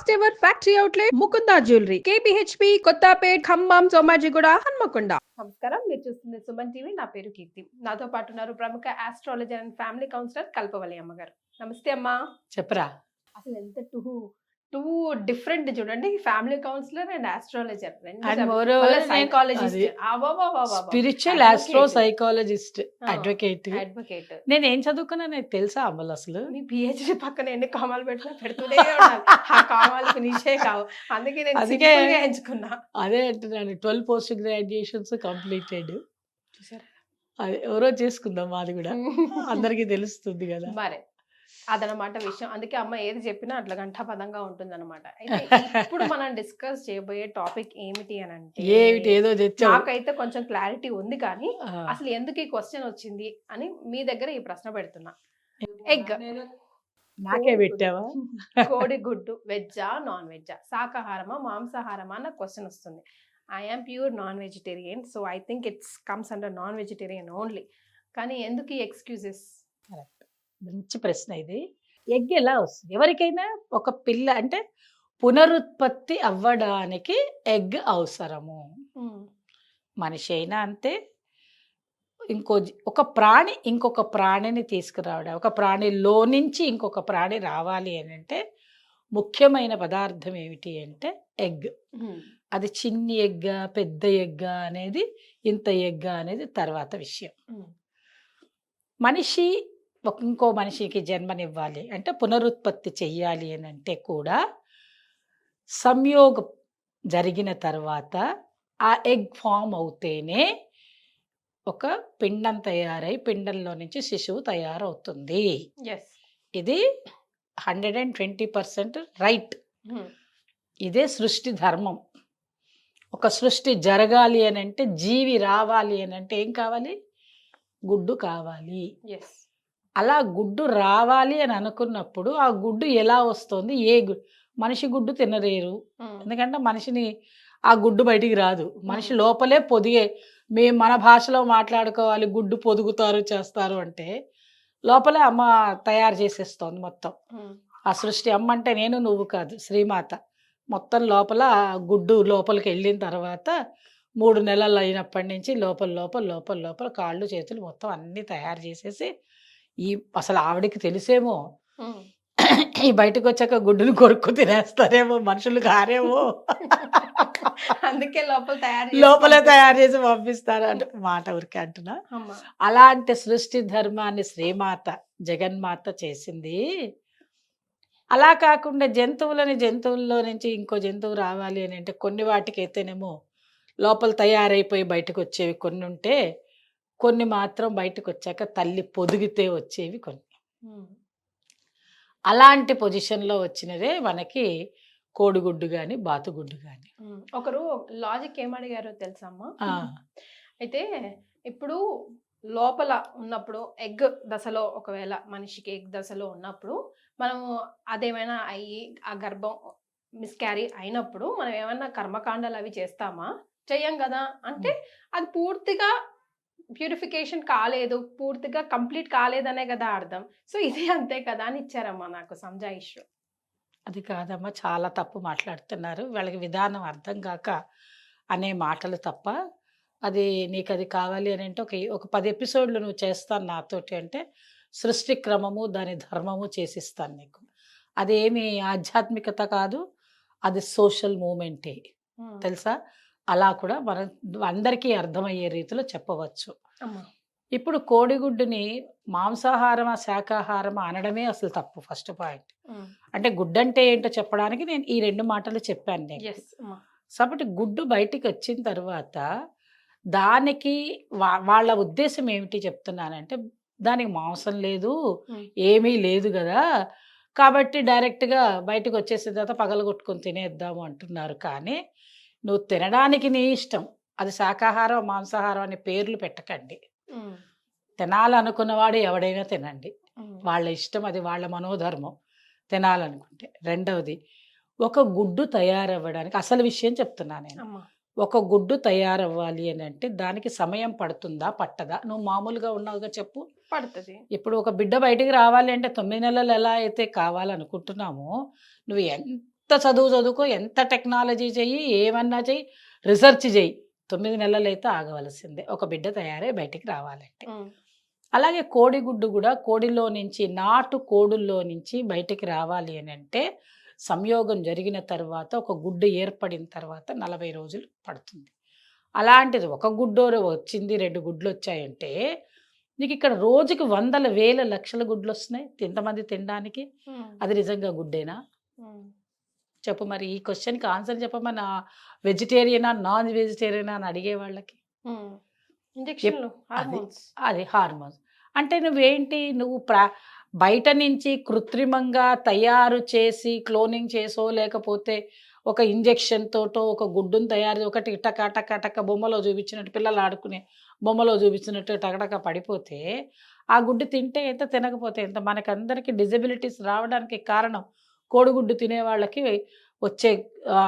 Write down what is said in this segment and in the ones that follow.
First ever factory outlet Mukunda jewellery KPHB Kothapet Khammam Somajiguda Hanamkonda. నమస్కారం, మీరు చూస్తుంది సుమన్ టీవీ. నా పేరు కీర్తి. నాతో పాటు ఉన్నారు ప్రముఖ astrologer and family counsellor Kalpavalli అమ్మగారు. నమస్తే అమ్మా. చెప్పరా. అసలు ఎంత టూ టూ డిఫరెంట్ చూడండి, family counsellor and astrologer, psychologist, spiritual astro psychologist, advocate. Advocate. నేను ఏం చదువుకున్నా నాకు తెలుసా అమలు? అసలు మీ పిహెచ్డి పక్కన ఎన్ని కామాలు పెట్టినా పెడుతూనే ఉండాలి. ఆ కామాలు ఫినిషే కావు. అందుకే నేను సింపుల్ గా ఎంచుకున్నా. అదే అంటున్నాను, 12 పోస్ట్ గ్రాడ్యుయేషన్స్ కంప్లీటెడ్. అది ఎవరో చేసుకుందాం, మాది కూడా అందరికి తెలుస్తుంది కదా మరి. అదనమాట విషయం. అందుకే అమ్మ ఏది చెప్పినా అట్లా గంటాపదంగా ఉంటుంది అనమాట. అయితే ఇప్పుడు మనం డిస్కస్ చేయబోయే టాపిక్ ఏమిటి అని అంటే, ఏదో నాకైతే కొంచెం క్లారిటీ ఉంది, కానీ అసలు ఎందుకు ఈ క్వశ్చన్ వచ్చింది అని మీ దగ్గర ఈ ప్రశ్న పెడుతున్నా. ఎగ్ నాకే పెట్టావా? కోడి గుడ్డు వెజ్జా నాన్ వెజ్జా, శాకాహారమా మాంసాహారమా అన్న క్వశ్చన్ వస్తుంది. I am pure non vegetarian, so I think it's comes under non vegetarian only. కానీ ఎందుకు ఈ ఎక్స్క్యూజెస్? మంచి ప్రశ్న ఇది. ఎగ్ ఎలా వస్తుంది? ఎవరికైనా ఒక పిల్ల అంటే పునరుత్పత్తి అవ్వడానికి ఎగ్ అవసరము. మనిషి అయినా అంతే, ఒక ప్రాణి ఇంకొక ప్రాణిని తీసుకురావడం, ఒక ప్రాణిలో నుంచి ఇంకొక ప్రాణి రావాలి అని అంటే ముఖ్యమైన పదార్థం ఏమిటి అంటే ఎగ్. అది చిన్ని ఎగ్గా పెద్ద ఎగ్గా అనేది, ఇంత ఎగ్గా అనేది తర్వాత విషయం. మనిషి ఇంకో మనిషికి జన్మనివ్వాలి అంటే, పునరుత్పత్తి చెయ్యాలి అని అంటే కూడా సంయోగం జరిగిన తర్వాత ఆ ఎగ్ ఫామ్ అవుతేనే ఒక పిండం తయారై పిండంలో నుంచి శిశువు తయారవుతుంది. ఇది 120% రైట్. ఇదే సృష్టి ధర్మం. ఒక సృష్టి జరగాలి అని అంటే, జీవి రావాలి అని అంటే ఏం కావాలి? గుడ్డు కావాలి. అలా గుడ్డు రావాలి అని అనుకున్నప్పుడు ఆ గుడ్డు ఎలా వస్తుంది? మనిషి గుడ్డు తినలేరు, ఎందుకంటే మనిషిని ఆ గుడ్డు బయటికి రాదు. మనిషి లోపలే పొదిగే. మేము మన భాషలో మాట్లాడుకోవాలి, గుడ్డు పొదుగుతారు చేస్తారు అంటే లోపలే అమ్మ తయారు చేసేస్తోంది మొత్తం. ఆ సృష్టి అమ్మ అంటే నేను నువ్వు కాదు, శ్రీమాత. మొత్తం లోపల గుడ్డు లోపలికి వెళ్ళిన తర్వాత 3 నెలలు అయినప్పటి నుంచి లోపల లోపల లోపల లోపల కాళ్ళు చేతులు మొత్తం అన్నీ తయారు చేసేసి, అసలు ఆవిడకి తెలిసేమో ఈ బయటకు వచ్చాక గుడ్డును కొరుక్కు తినేస్తారేమో, మనుషులు కారేమో, అందుకే లోపలే తయారు చేసి పంపిస్తారు అంటే మాట ఊరికే అంటున్నా. అలాంటి సృష్టి ధర్మాన్ని శ్రీమాత జగన్మాత చేసింది. అలా కాకుండా జంతువుల్లో నుంచి ఇంకో జంతువు రావాలి అని అంటే కొన్ని వాటికి అయితేనేమో లోపల తయారైపోయి బయటకు వచ్చేవి కొన్ని ఉంటే, కొన్ని మాత్రం బయటకు వచ్చాక తల్లి పొదిగితే వచ్చేవి కొన్ని. అలాంటి పొజిషన్లో వచ్చినదే మనకి కోడిగుడ్డు కానీ బాతుగుడ్డు కానీ. ఒకరు లాజిక్ ఏమడిగారో తెలుసమ్మా? అయితే ఇప్పుడు లోపల ఉన్నప్పుడు ఎగ్ దశలో, ఒకవేళ మనిషికి ఎగ్ దశలో ఉన్నప్పుడు మనము అదేమైనా అయ్యి ఆ గర్భం మిస్క్యారీ అయినప్పుడు మనం ఏమైనా కర్మకాండాలు అవి చేస్తామా? చెయ్యం కదా. అంటే అది పూర్తిగా ప్యూరిఫికేషన్ కాలేదు, పూర్తిగా కంప్లీట్ కాలేదనే కదా అర్థం. సో ఇదే అంతే కదా అని ఇచ్చారమ్మా నాకు సంజాయిష్. అది కాదమ్మా, చాలా తప్పు మాట్లాడుతున్నారు. వాళ్ళకి విధానం అర్థం కాక అనే మాటలు తప్ప. అది నీకు అది కావాలి అని అంటే ఒక 10 ఎపిసోడ్లు నువ్వు చేస్తాను నాతోటి అంటే సృష్టి క్రమము దాని ధర్మము చేసిస్తాను నీకు. అదేమి ఆధ్యాత్మికత కాదు, అది సోషల్ మూమెంటే, తెలుసా? అలా కూడా మనం అందరికీ అర్థమయ్యే రీతిలో చెప్పవచ్చు. ఇప్పుడు కోడిగుడ్డుని మాంసాహారమా శాకాహారమా అనడమే అసలు తప్పు. ఫస్ట్ పాయింట్ అంటే గుడ్డు అంటే ఏంటో చెప్పడానికి నేను ఈ 2 మాటలు చెప్పాను నేను. కాబట్టి గుడ్డు బయటికి వచ్చిన తర్వాత దానికి వాళ్ళ ఉద్దేశం ఏమిటి చెప్తున్నానంటే, దానికి మాంసం లేదు, ఏమీ లేదు కదా, కాబట్టి డైరెక్ట్గా బయటకు వచ్చేసిన తర్వాత పగలగొట్టుకొని తినేద్దాము అంటున్నారు. కానీ నువ్వు తినడానికి నీ ఇష్టం. అది శాకాహారం మాంసాహారం అనే పేర్లు పెట్టకండి. తినాలనుకున్నవాడు ఎవడైనా తినండి, వాళ్ళ ఇష్టం, అది వాళ్ళ మనోధర్మం తినాలనుకుంటే. రెండవది, ఒక గుడ్డు తయారవ్వడానికి అసలు విషయం చెప్తున్నా నేను. ఒక గుడ్డు తయారవ్వాలి అని అంటే దానికి సమయం పడుతుందా పట్టదా? నువ్వు మామూలుగా ఉన్నావుగా చెప్పు. పడుతుంది. ఇప్పుడు ఒక బిడ్డ బయటికి రావాలి అంటే 9 నెలలు ఎలా అయితే కావాలనుకుంటున్నామో, నువ్వు ఎంత చదువు చదువుకో, ఎంత టెక్నాలజీ చెయ్యి, ఏమన్నా చెయ్యి, రిసర్చ్ చెయ్యి, 9 నెలలైతే ఆగవలసిందే ఒక బిడ్డ తయారై బయటికి రావాలంటే. అలాగే కోడిగుడ్డు కూడా కోడిలో నుంచి, నాటు కోడుల్లో నుంచి బయటికి రావాలి అని అంటే సంయోగం జరిగిన తర్వాత, ఒక గుడ్డు ఏర్పడిన తర్వాత 40 రోజులు పడుతుంది. అలాంటిది ఒక గుడ్డు వచ్చింది, 2 గుడ్లు వచ్చాయంటే నీకు ఇక్కడ రోజుకి వందల వేల లక్షల గుడ్లు వస్తున్నాయి ఇంతమంది తినడానికి. అది నిజంగా గుడ్డేనా? చెప్పు మరి. ఈ క్వశ్చన్కి ఆన్సర్ చెప్పమని వెజిటేరియనా నాన్ వెజిటేరియనా అని అడిగే వాళ్ళకి అది హార్మోన్స్ అంటే నువ్వు బయట నుంచి కృత్రిమంగా తయారు చేసి క్లోనింగ్ చేసో, లేకపోతే ఒక ఇంజెక్షన్ తోటో ఒక గుడ్డును తయారు ఒకటి టక టక టక బొమ్మలో చూపించినట్టు, పిల్లలు ఆడుకునే బొమ్మలో చూపించినట్టు టకటక పడిపోతే ఆ గుడ్డు తింటే ఎంత, తినకపోతే ఎంత. మనకందరికీ డిజబిలిటీస్ రావడానికి కారణం కోడిగుడ్డు తినే వాళ్ళకి వచ్చే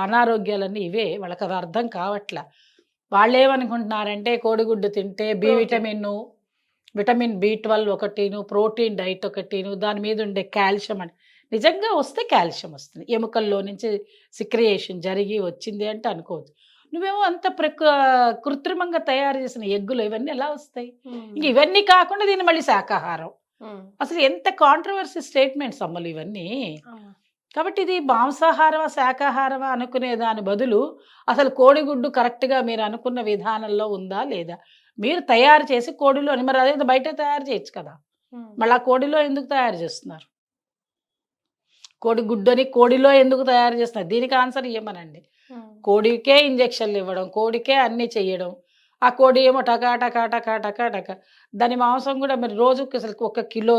అనారోగ్యాలన్నీ ఇవే. వాళ్ళకి అది అర్థం కావట్లా. వాళ్ళు ఏమనుకుంటున్నారంటే కోడిగుడ్డు తింటే విటమిన్ B12 ఒకటిను, ప్రోటీన్ డైట్ ఒకటిను, దాని మీద ఉండే కాల్షియం అని. నిజంగా వస్తే కాల్షియం వస్తుంది, ఎముకల్లో నుంచి సిక్రియేషన్ జరిగి వచ్చింది అంటే అనుకోవచ్చు. నువ్వేమో అంత కృత్రిమంగా తయారు చేసిన ఎగ్గులు ఇవన్నీ ఎలా వస్తాయి? ఇంక ఇవన్నీ కాకుండా దీన్ని మళ్ళీ శాకాహారం. అసలు ఎంత కాంట్రవర్సీ స్టేట్మెంట్స్ అమ్మలు ఇవన్నీ. కాబట్టి ఇది మాంసాహారమా శాకాహారమా అనుకునే దాని బదులు అసలు కోడిగుడ్డు కరెక్ట్గా మీరు అనుకున్న విధానంలో ఉందా లేదా, మీరు తయారు చేసి కోడిలో, మరి అదే బయట తయారు చేయొచ్చు కదా, మళ్ళీ కోడిలో ఎందుకు తయారు చేస్తున్నారు? కోడిగుడ్డుని కోడిలో ఎందుకు తయారు చేస్తున్నారు? దీనికి ఆన్సర్ ఇవ్వమనండి. కోడికే ఇంజక్షన్లు ఇవ్వడం, కోడికే అన్నీ చెయ్యడం, ఆ కోడి ఏమో టకా టకా టకా టకా టకా. దాని మాంసం కూడా మీరు రోజుకి అసలు 1 కిలో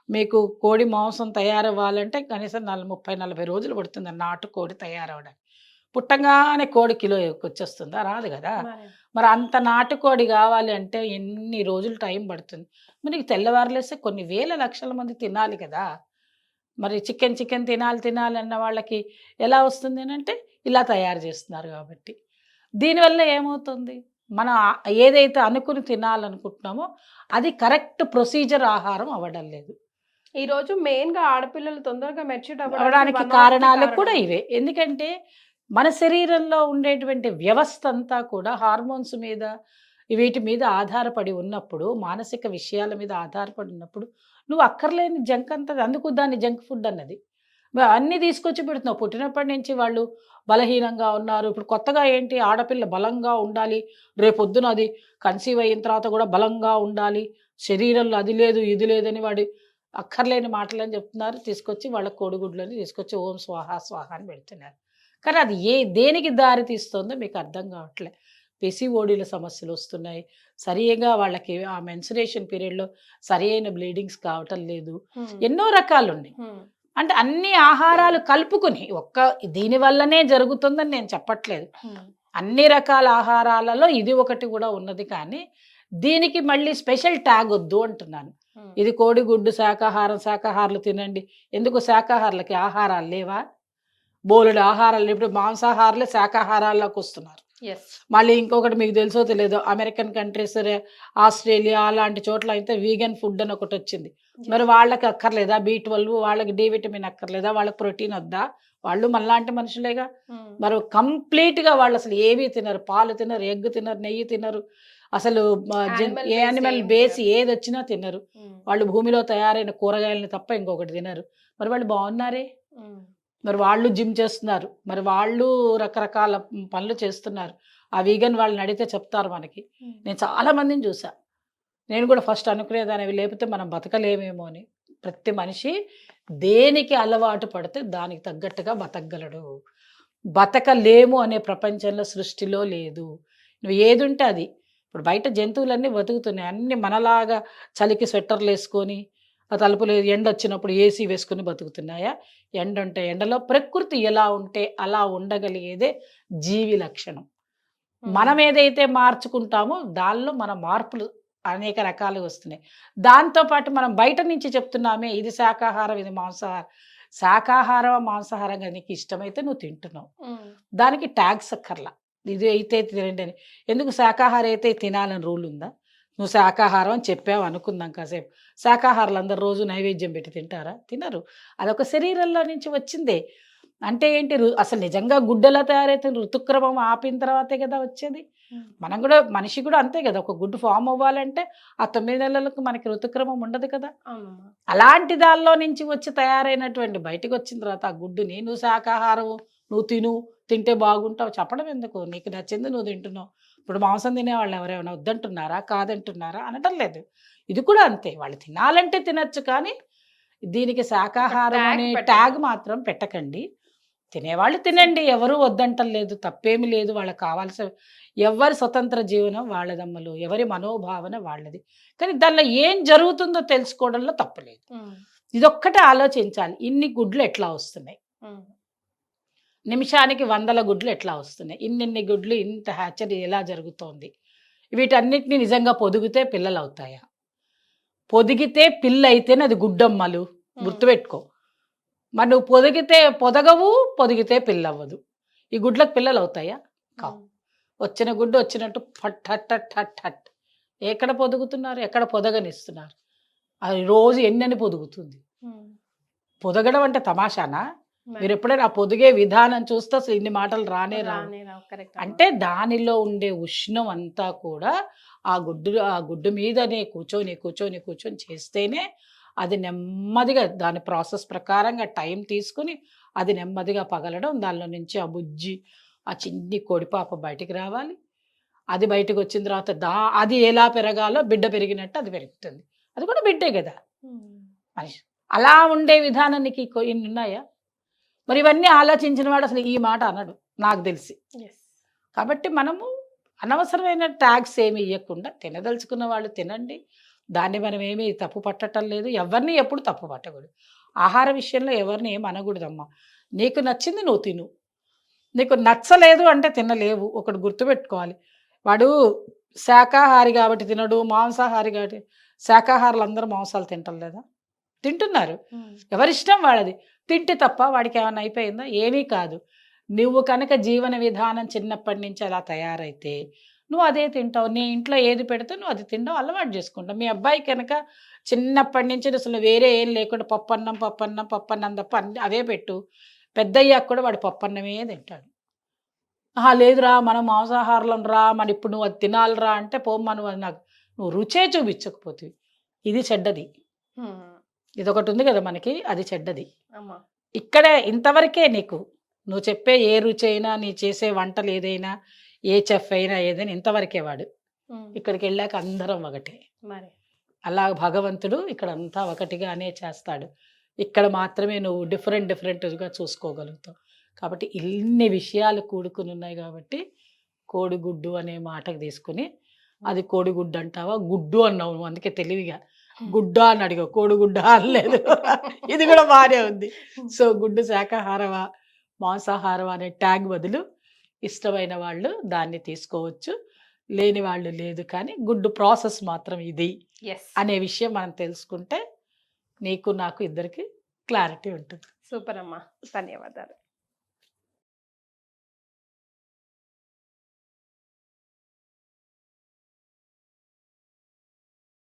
మీకు కోడి మాంసం తయారవ్వాలంటే కనీసం 30-40 రోజులు పడుతుంది నాటు కోడి తయారవడానికి. పుట్టంగానే కోడి కిలో వచ్చేస్తుందా? రాదు కదా. మరి అంత నాటుకోడి కావాలి అంటే ఎన్ని రోజులు టైం పడుతుంది? మనకి తెల్లవారులేస్తే కొన్ని వేల లక్షల మంది తినాలి కదా. మరి చికెన్ తినాలి అన్న వాళ్ళకి ఎలా వస్తుంది అంటే ఇలా తయారు చేస్తున్నారు కాబట్టి. దీనివల్ల ఏమవుతుంది, మనం ఏదైతే అనుకుని తినాలనుకుంటున్నామో అది కరెక్ట్ ప్రొసీజర్ ఆహారం అవ్వడం లేదు. ఈరోజు మెయిన్గా ఆడపిల్లలు తొందరగా మెచ్యూర్ అవ్వడానికి కారణాలు కూడా ఇవే. ఎందుకంటే మన శరీరంలో ఉండేటువంటి వ్యవస్థ అంతా కూడా హార్మోన్స్ మీద, వీటి మీద ఆధారపడి ఉన్నప్పుడు, మానసిక విషయాల మీద ఆధారపడి ఉన్నప్పుడు నువ్వు అక్కర్లేని జంక్ అంతా, అందుకు దాన్ని జంక్ ఫుడ్ అన్నది. అన్నీ తీసుకొచ్చి పెడుతున్నావు. పుట్టినప్పటి నుంచి వాళ్ళు బలహీనంగా ఉన్నారు. ఇప్పుడు కొత్తగా ఏంటి, ఆడపిల్ల బలంగా ఉండాలి, రేపొద్దున అది కన్సీవ్ అయిన తర్వాత కూడా బలంగా ఉండాలి, శరీరంలో అది లేదు ఇది లేదని వాడి అక్కర్లేని మాటలని చెప్తున్నారు. తీసుకొచ్చి వాళ్ళ కోడిగుడ్లని తీసుకొచ్చి ఓం స్వాహా స్వాహా అని పెడుతున్నారు. కానీ అది దేనికి దారి తీస్తుందో మీకు అర్థం కావట్లే. PCODల సమస్యలు వస్తున్నాయి, సరిగా వాళ్ళకి ఆ మెన్సురేషన్ పీరియడ్లో సరి అయిన బ్లీడింగ్స్ కావటం లేదు, ఎన్నో రకాలు ఉన్నాయి. అంటే అన్ని ఆహారాలు కలుపుకుని దీనివల్లనే జరుగుతుందని నేను చెప్పట్లేదు. అన్ని రకాల ఆహారాలలో ఇది ఒకటి కూడా ఉన్నది, కానీ దీనికి మళ్ళీ స్పెషల్ ట్యాగ్ వద్దు అంటున్నాను. ఇది కోడిగుడ్డు శాకాహారులు తినండి. ఎందుకు శాకాహారులకి ఆహారాలు లేవా? బోలెడు ఆహారాలు. ఇప్పుడు మాంసాహారులే శాకాహారాల్లోకి వస్తున్నారు. మళ్ళీ ఇంకొకటి మీకు తెలుసో తెలియదు, అమెరికన్ కంట్రీస్, ఆస్ట్రేలియా అలాంటి చోట్ల అయితే వీగన్ ఫుడ్ అని ఒకటి వచ్చింది. మరి వాళ్ళకి అక్కర్లేదా B12, వాళ్ళకి D విటమిన్ అక్కర్లేదా, వాళ్ళకి ప్రోటీన్ వద్దా? వాళ్ళు మనలాంటి మనుషులేగా. మరి కంప్లీట్గా వాళ్ళు అసలు ఏవి తినరు, పాలు తినరు, ఎగ్ తినరు, నెయ్యి తినరు, అసలు యానిమల్ బేస్ ఏది వచ్చినా తినరు. వాళ్ళు భూమిలో తయారైన కూరగాయలని తప్ప ఇంకొకటి తినరు. మరి వాళ్ళు బాగున్నారే. మరి వాళ్ళు జిమ్ చేస్తున్నారు, మరి వాళ్ళు రకరకాల పనులు చేస్తున్నారు. ఆ వీగన్ వాళ్ళని అడిగితే చెప్తారు మనకి. నేను చాలా మందిని చూసా. నేను కూడా ఫస్ట్ అనుకునేదాన్ని అవి లేకపోతే మనం బతకలేమేమో అని. ప్రతి మనిషి దేనికి అలవాటు పడితే దానికి తగ్గట్టుగా బతకగలడు. బతకలేము అనే ప్రపంచంలో సృష్టిలో లేదు. నువ్వు ఏది ఉంటే అది. ఇప్పుడు బయట జంతువులన్నీ బతుకుతున్నాయి, అన్ని మనలాగా చలికి స్వెట్టర్లు వేసుకొని, ఆ తలుపులు ఎండ వచ్చినప్పుడు AC వేసుకొని బతుకుతున్నాయా? ఎండ ఉంటే ఎండలో, ప్రకృతి ఎలా ఉంటే అలా ఉండగలిగేదే జీవి లక్షణం. మనం ఏదైతే మార్చుకుంటామో దానిలో మన మార్పులు అనేక రకాలుగా వస్తున్నాయి. దాంతోపాటు మనం బయట నుంచి చెప్తున్నామే ఇది శాకాహారం ఇది మాంసాహారం. శాకాహారం మాంసాహారంగా నీకు ఇష్టమైతే నువ్వు తింటున్నావు, దానికి ట్యాగ్స్ అక్కర్లా. ఇది అయితే తినండి అని. ఎందుకు శాకాహారం అయితే తినాలని రూల్ ఉందా? నువ్వు శాకాహారం అని చెప్పావు అనుకుందాం కాసేపు. శాకాహారులు అందరు రోజు నైవేద్యం పెట్టి తింటారా? తినరు. అదొక శరీరంలో నుంచి వచ్చిందే. అంటే ఏంటి అసలు నిజంగా గుడ్డు ఎలా తయారైతుంది? ఋతుక్రమం ఆపిన తర్వాతే కదా వచ్చేది. మనం కూడా మనిషి కూడా అంతే కదా, ఒక గుడ్డు ఫామ్ అవ్వాలంటే ఆ 9 నెలలకు మనకి ఋతుక్రమం ఉండదు కదా. అవునమ్మా. అలాంటి దానిలో నుంచి వచ్చి తయారైనటువంటి బయటకు వచ్చిన తర్వాత ఆ గుడ్డుని నువ్వు శాకాహారం, నువ్వు తింటే బాగుంటావు చెప్పడం ఎందుకు? నీకు నచ్చింది నువ్వు తింటున్నావు. ఇప్పుడు మాంసం తినేవాళ్ళు ఎవరైనా వద్దంటున్నారా, కాదంటున్నారా అనటం లేదు. ఇది కూడా అంతే, వాళ్ళు తినాలంటే తినచ్చు, కానీ దీనికి శాకాహారం ట్యాగ్ అనే పెట్టండి. ట్యాగ్ మాత్రం పెట్టకండి. తినేవాళ్ళు తినండి, ఎవరు వద్దంటం లేదు, తప్పేమి లేదు. వాళ్ళకి కావాల్సిన ఎవరి స్వతంత్ర జీవనం వాళ్ళదమ్మలు, ఎవరి మనోభావన వాళ్ళది. కానీ దానిలో ఏం జరుగుతుందో తెలుసుకోవడంలో తప్పులేదు. ఇదొక్కటే ఆలోచించాలి. ఇన్ని గుడ్లు ఎట్లా వస్తున్నాయి, నిమిషానికి 100 గుడ్లు ఎట్లా వస్తున్నాయి, ఇన్నిన్ని గుడ్లు ఇంత హ్యాచరీ ఎలా జరుగుతోంది, వీటన్నిటిని నిజంగా పొదిగితే పిల్లలు అవుతాయా? పొదిగితే పిల్ల అయితేనే అది గుడ్డమ్మలు, గుర్తుపెట్టుకో. మరి నువ్వు పొదిగితే పిల్లవ్వదు. ఈ గుడ్లకు పిల్లలు అవుతాయా? కావు. వచ్చిన గుడ్డు వచ్చినట్టు ఫట్ హట్ హట్ హట్ హట్. ఎక్కడ పొదుగుతున్నారు, ఎక్కడ పొదగనిస్తున్నారు? అది రోజు ఎన్నని పొదుగుతుంది. పొదగడం అంటే తమాషానా? మీరు ఎప్పుడైనా ఆ పొదిగే విధానం చూస్తే అసలు ఇన్ని మాటలు రానే రావు. అంటే దానిలో ఉండే ఉష్ణం అంతా కూడా ఆ గుడ్డు మీదనే కూర్చొని చేస్తేనే అది నెమ్మదిగా దాని ప్రాసెస్ ప్రకారంగా టైం తీసుకుని అది నెమ్మదిగా పగలడం, దానిలో నుంచి ఆ బుజ్జి ఆ చిన్ని కోడిపాప బయటికి రావాలి. అది బయటకు వచ్చిన తర్వాత అది ఎలా పెరగాలో బిడ్డ పెరిగినట్టు అది పెరుగుతుంది. అది కూడా బిడ్డే కదా మనిషి. అలా ఉండే విధానం నీకు ఇన్ని ఉన్నాయా? మరి ఇవన్నీ ఆలోచించిన వాడు అసలు ఈ మాట అనడు నాకు తెలిసి. కాబట్టి మనము అనవసరమైన ట్యాగ్స్ ఏమి ఇవ్వకుండా తినదలుచుకున్న వాళ్ళు తినండి. దాన్ని మనం ఏమీ తప్పు పట్టడం లేదు, ఎవరిని ఎప్పుడు తప్పు పట్టకూడదు. ఆహార విషయంలో ఎవరిని ఏమి అనకూడదమ్మా. నీకు నచ్చింది నువ్వు తిను, నీకు నచ్చలేదు అంటే తినలేవు. ఒకటి గుర్తుపెట్టుకోవాలి, వాడు శాకాహారి కాబట్టి తినడు, మాంసాహారి కాబట్టి. శాకాహారులు అందరూ మాంసాలు తింటలేదా? తింటున్నారు. ఎవరిష్టం వాడది. తింటే తప్ప వాడికి ఏమైనా అయిపోయిందా? ఏమీ కాదు. నువ్వు కనుక జీవన విధానం చిన్నప్పటి నుంచి అలా తయారైతే నువ్వు అదే తింటావు. నీ ఇంట్లో ఏది పెడితే నువ్వు అది తింటావు, అలవాటు చేసుకుంటావు. మీ అబ్బాయి కనుక చిన్నప్పటి నుంచి అసలు వేరే ఏం లేకుండా పప్పన్నం తప్ప అవే పెట్టు, పెద్దయ్యాక కూడా వాడు పప్పన్నమే తింటాడు. లేదురా మనం మాంసాహారం రా, మరి ఇప్పుడు నువ్వు అది తినాలిరా అంటే పోమ్మా, అది నాకు నువ్వు రుచే చూపించకపోతే ఇది చెడ్డది. ఇదొకటి ఉంది కదా మనకి, అది చెడ్డది. ఇక్కడే ఇంతవరకే నువ్వు చెప్పే ఏ రుచి అయినా, నీ చేసే వంటలు ఏదైనా, ఏ చెఫ్ అయినా ఏదైనా ఇంతవరకే వాడు. ఇక్కడికి వెళ్ళాక అందరం ఒకటే. అలా భగవంతుడు ఇక్కడ అంతా ఒకటిగానే చేస్తాడు. ఇక్కడ మాత్రమే నువ్వు డిఫరెంట్గా చూసుకోగలుగుతావు. కాబట్టి ఇన్ని విషయాలు కూడుకుని ఉన్నాయి. కాబట్టి కోడిగుడ్డు అనే మాటకు తీసుకుని అది కోడిగుడ్డు అంటావా, గుడ్డు అన్నావు నువ్వు, అందుకే తెలివిగా గుడ్డ అని అడిగావు, కోడిగుడ్డ అనలేదు. ఇది కూడా బాగానే ఉంది. సో గుడ్డు శాకాహారమా మాంసాహారం అనే ట్యాగ్ బదులు ఇష్టమైన వాళ్ళు దాన్ని తీసుకోవచ్చు, లేని వాళ్ళు లేదు. కానీ గుడ్డు ప్రాసెస్ మాత్రం ఇది అనే విషయం మనం తెలుసుకుంటే నీకు నాకు ఇద్దరికి క్లారిటీ ఉంటుంది. సూపర్ అమ్మా, ధన్యవాదాలు.